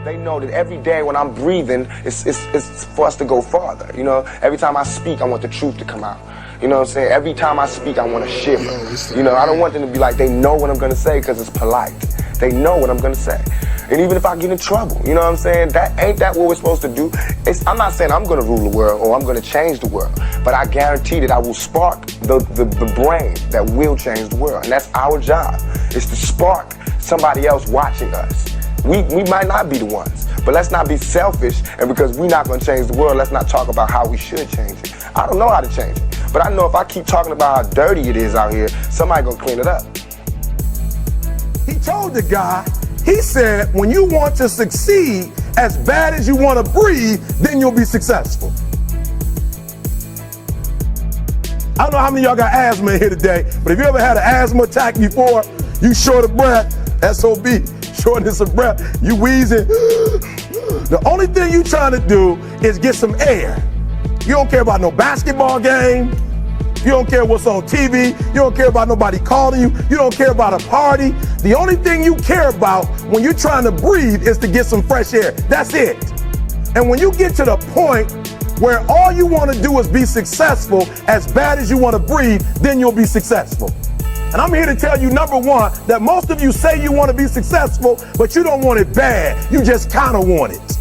They know that every day when I'm breathing, it's for us to go farther. You know, every time I speak, I want the truth to come out. You know what I'm saying? Every time I speak, I want to shiver. You know, I don't want them to be like, they know what I'm going to say because it's polite. They know what I'm going to say. And even if I get in trouble, you know what I'm saying? Ain't that what we're supposed to do? I'm not saying I'm going to rule the world or I'm going to change the world, but I guarantee that I will spark the brain that will change the world. And that's our job, is to spark somebody else watching us. We might not be the ones, but let's not be selfish, and because we're not going to change the world, let's not talk about how we should change it. I don't know how to change it, but I know if I keep talking about how dirty it is out here, somebody going to clean it up. He told the guy, he said, when you want to succeed as bad as you want to breathe, then you'll be successful. I don't know how many of y'all got asthma in here today, but if you ever had an asthma attack before, you short of breath, SOB, shortness of breath, you wheezing. The only thing you trying to do is get some air. You don't care about no basketball game. You don't care what's on TV. You don't care about nobody calling you. You don't care about a party. The only thing you care about when you're trying to breathe is to get some fresh air. That's it. And when you get to the point where all you want to do is be successful as bad as you want to breathe, then you'll be successful. And I'm here to tell you, number one, that most of you say you want to be successful, but you don't want it bad. You just kind of want it.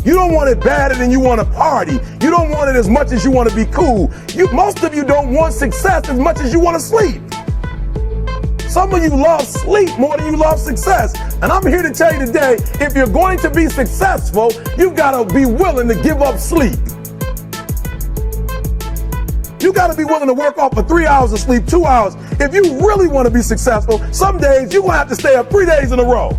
You don't want it badder than you want to party. You don't want it as much as you want to be cool. Most of you don't want success as much as you want to sleep. Some of you love sleep more than you love success. And I'm here to tell you today, if you're going to be successful, you've got to be willing to give up sleep. You got to be willing to work off for 3 hours of sleep, 2 hours. If you really want to be successful, some days you're going to have to stay up 3 days in a row.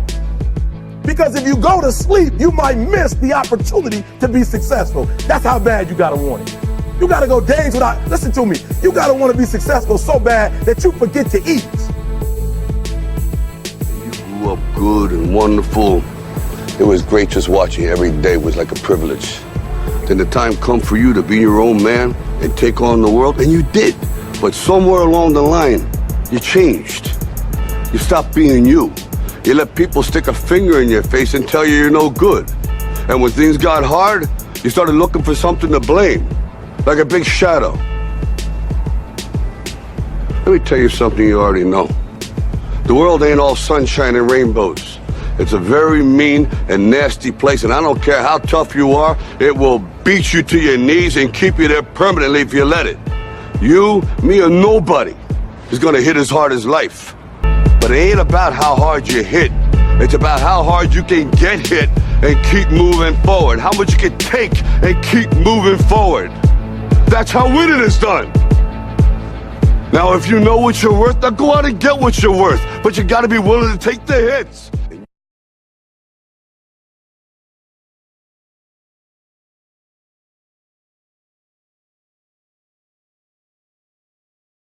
Because if you go to sleep, you might miss the opportunity to be successful. That's how bad you gotta want it. You gotta go days without, listen to me, you gotta want to be successful so bad that you forget to eat. You grew up good and wonderful. It was great just watching you every day. It was like a privilege. Then the time come for you to be your own man and take on the world, and you did. But somewhere along the line, you changed. You stopped being you. You let people stick a finger in your face and tell you you're no good. And when things got hard, you started looking for something to blame, like a big shadow. Let me tell you something you already know. The world ain't all sunshine and rainbows. It's a very mean and nasty place, and I don't care how tough you are, it will beat you to your knees and keep you there permanently if you let it. You, me, or nobody is gonna hit as hard as life. But it ain't about how hard you hit. It's about how hard you can get hit and keep moving forward. How much you can take and keep moving forward. That's how winning is done. Now, if you know what you're worth, now go out and get what you're worth. But you gotta be willing to take the hits.